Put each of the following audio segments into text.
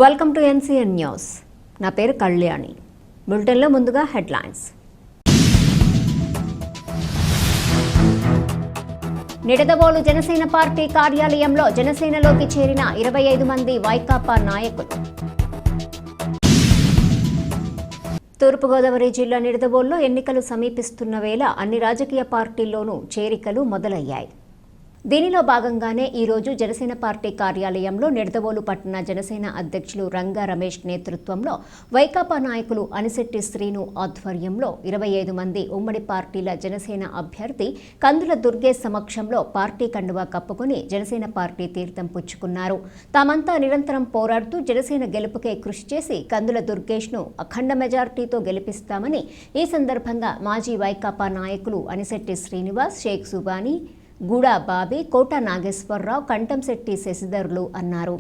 Welcome to NCN news. నా పేరు కళ్యాణి. బులెటిన్లో ముందుగా హెడ్లైన్స్. నిడదవోలు జనసేన పార్టీ కార్యాలయంలో జనసేనలోకి చేరిన 25 మంది వైకాపా నాయకులు. తూర్పుగోదావరి జిల్లా నిడదవోలులో ఎన్నికలు సమీపిస్తున్న వేళ అన్ని రాజకీయ పార్టీల్లోనూ చేరికలు మొదలయ్యాయి. దీనిలో భాగంగానే ఈరోజు జనసేన పార్టీ కార్యాలయంలో నిడదవోలు పట్టణ జనసేన అధ్యక్షులు రంగా రమేష్ నేతృత్వంలో వైకాపా నాయకులు అనిశెట్టి శ్రీను ఆధ్వర్యంలో 25 మంది ఉమ్మడి పార్టీల జనసేన అభ్యర్థి కందుల దుర్గేష్ సమక్షంలో పార్టీ కండువా కప్పుకుని జనసేన పార్టీ తీర్థం పుచ్చుకున్నారు. తామంతా నిరంతరం పోరాడుతూ జనసేన గెలుపుకే కృషి చేసి కందుల దుర్గేష్ను అఖండ మెజార్టీతో గెలిపిస్తామని ఈ సందర్భంగా మాజీ వైకాపా నాయకులు అనిశెట్టి శ్రీనివాస్, షేక్ సుబానీ, గూడా బాబీ, కోట నాగేశ్వరరావు, కంటంశెట్టి శశిధర్లు అన్నారు.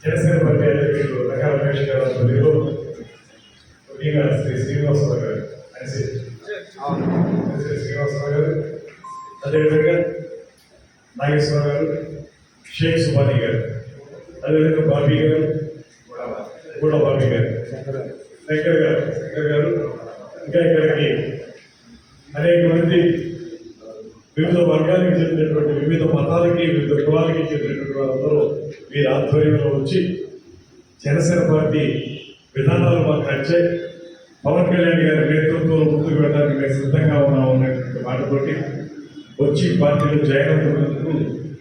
జనసేన పార్టీ అధ్యక్షులు రంగా రమేష్ గారు ఆధ్వర్యంలో ముఖ్యంగా శ్రీ శ్రీనివాసరావు గారు శ్రీనివాసరావు గారు, అదేవిధంగా నాగేశ్వరరావు గారు, షేక్ సుబానీ గారు, అదేవిధంగా బాబీ గారు, గూడా బాబీ గారు, శంకర్ గారు, ఇంకా ఇక్కడికి అనేక మంది వివిధ వర్గానికి చెందినటువంటి, వివిధ మతాలకి, వివిధ కులాలకి చెందినటువంటి వాళ్ళందరూ వీరి ఆధ్వర్యంలో వచ్చి జనసేన పార్టీ విధానాలు మాకు నచ్చాయి, పవన్ కళ్యాణ్ గారి నేతృత్వంలో ముందుకు వెళ్ళడానికి మేము సిద్ధంగా ఉన్నాము అనేటువంటి మాటతోటి వచ్చి పార్టీలో జాయిన్ అవుతున్నందుకు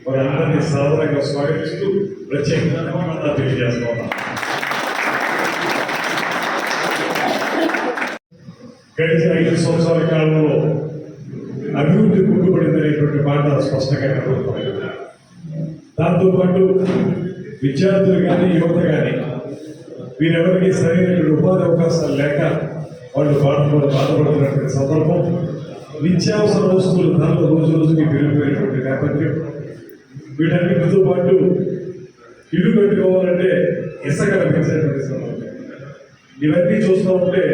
వారందరినీ సాధారణంగా స్వాగతిస్తూ ప్రత్యేకంగా ధన్యవాదాలు తెలియజేస్తా ఉన్నాం. గడిచిన 5 సంవత్సరాల కాలంలో అభివృద్ధి కుంటుపడిందనేటువంటి మాట స్పష్టంగా కనబడుతుంది. దాంతోపాటు విద్యార్థులు కానీ, యువత కానీ వీరెవరికి సరైనటువంటి ఉపాధి అవకాశాలు లేక వాళ్ళు బాధపడుతున్నటువంటి సందర్భం, నిత్యావసర వస్తువుల ధరలు రోజు రోజుకి పెరిగిపోయినటువంటి నేపథ్యం, వీటన్నిటితో పాటు ఇల్లు కట్టుకోవాలంటే ఇసుక లభించేటువంటి సందర్భం, ఇవన్నీ చూస్తూ ఉంటే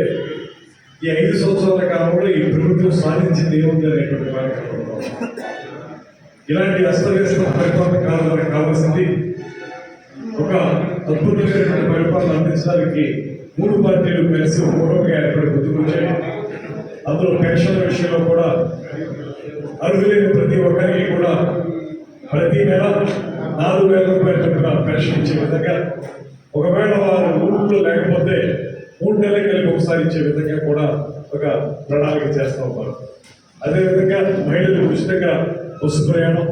ఈ 5 సంవత్సరాల కాలంలో ఈ ప్రభుత్వం సాధించింది ఏముంది అనేటువంటి మాట కనబడుతుంది. ఇలాంటి అస్తవ్యస్త పరిపాలన కాలంలో కావాల్సింది ఒక అద్భుతమైనటువంటి పరిపాలన అందించడానికి 3 పార్టీలు కలిసి పూర్వకంగా ఏర్పడి గుర్తుకొచ్చాయి. అందులో పెన్షన్ల విషయంలో కూడా అర్హులైన ప్రతి ఒక్కరికి కూడా ప్రతి నెల 4,000 రూపాయల చొప్పున పెన్షన్ ఇచ్చే విధంగా, ఒకవేళ వారు ఊళ్ళో లేకపోతే 3 నెలల కలిపి ఒకసారి ఇచ్చే విధంగా కూడా ఒక ప్రణాళిక చేస్తూ ఉన్నారు. అదేవిధంగా మహిళలకు ఉచితంగా బస్సు ప్రయాణం,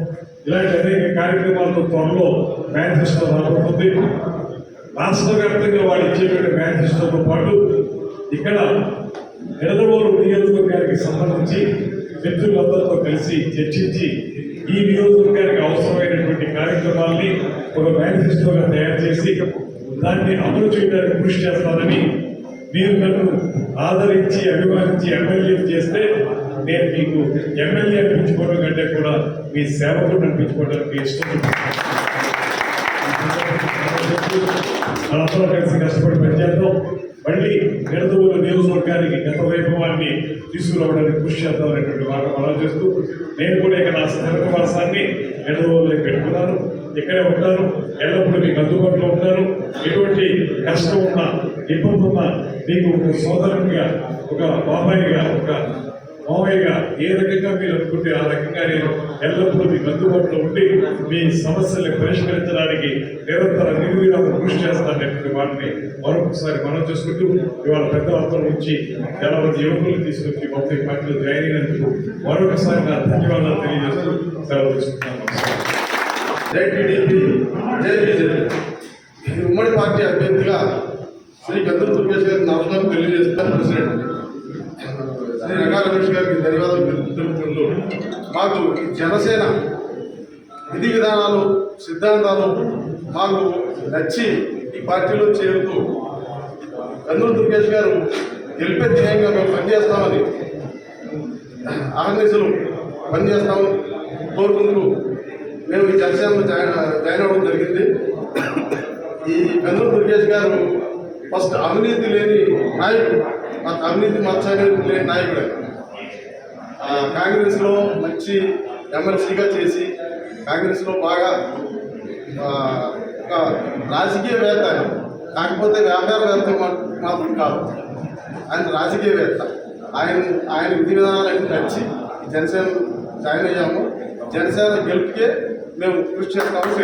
ఇలాంటి అనేక కార్యక్రమాలతో త్వరలో మేనిఫెస్టో రాబోతుంది. రాష్ట్ర వ్యాప్తంగా వాళ్ళు ఇచ్చేటువంటి మేనిఫెస్టోతో పాటు ఇక్కడ నిడదవోలు నియోజకవర్గానికి సంబంధించి మిత్రులందరితో కలిసి చర్చించి ఈ నియోజకవర్గానికి అవసరమైనటువంటి కార్యక్రమాల్ని ఒక మేనిఫెస్టోగా తయారు చేసి దాన్ని అమలు చేయడానికి కృషి చేస్తానని మీరు నన్ను ఆదరించి అభిమానించి ఎమ్మెల్యే చేస్తే నేను మీకు ఎమ్మెల్యే అనిపించుకోవడం కంటే కూడా మీ సేవకుడు అనిపించుకోవడానికి ఇష్టపడుతున్నాను. మనందరం కలిసి కష్టపడి పనిచేద్దాం. మళ్ళీ నిడదవోలు నియోజకవర్గానికి గత వైభవాన్ని తీసుకురావడానికి కృషి చేద్దాం అనేటువంటి మాట మనం చేస్తూ నేను కూడా ఇక నా స్థిరవాసాన్ని నిడదవోలులో పెట్టుకున్నాను. ఇక్కడే ఉంటాను, ఎల్లప్పుడూ మీకు అందుబాటులో ఉంటాను. ఎటువంటి కష్టం ఉన్నా ఇబ్బంది ఉన్నా మీకు ఒక సోదరునిగా, ఒక బాబాయిగా, ఒక మామయ్యగా ఏ రకంగా మీరు అనుకుంటే ఆ రకంగా నేను ఎల్లప్పుడూ మీకు అందుబాటులో ఉండి మీ సమస్యల్ని పరిష్కరించడానికి నిరంతర నిర్విరామ కృషి చేస్తాననేటువంటి వాటిని మరొకసారి మనం చేసుకుంటూ ఇవాళ పెద్దవాళ్ళ నుంచి చాలా మంది యువకులు తీసుకొచ్చి మొత్తం పార్టీలో జాయిన్ అయినందుకు మరొకసారి నా ధన్యవాదాలు తెలియజేస్తూ సెలవు తీసుకుంటున్నాను. జై టీడీపీ, జై బీజేపీ. ఉమ్మడి పార్టీ అభ్యర్థిగా శ్రీ కందులు దుర్గేష్ గారికి నమస్కారం తెలియజేస్తాను. ప్రెసిడెంట్ శ్రీ రంగా రమేష్ గారికి ధన్యవాదాలు తెలుపుకుంటూ మాకు జనసేన విధి విధానాలు సిద్ధాంతాలు మాకు నచ్చి ఈ పార్టీలో చేరుతూ కందులు దుర్గేష్ గారు గెలిపే ధ్యేయంగా మేము పనిచేస్తామని ఆహర్నిశలు పనిచేస్తామని కోరుకుంటూ మేము ఈ జనసేనలో జాయిన్ అవ్వడం జరిగింది. ఈ కందులు దుర్గేష్ గారు ఫస్ట్ అవినీతి లేని నాయకుడు, మాకు అవినీతి మచ్చ అనేది లేని నాయకుడే. కాంగ్రెస్లో మంచి ఎమ్మెల్సీగా చేసి కాంగ్రెస్లో బాగా ఒక రాజకీయవేత్త, కాకపోతే వ్యాపారవేత్త మాత్రం కాదు, ఆయన రాజకీయవేత్త. ఆయన విధి విధానాలన్నీ నచ్చి జనసేన జాయిన్ అయ్యాము. జనసేన గెలుపుకే మేము కృషి చేస్తాము.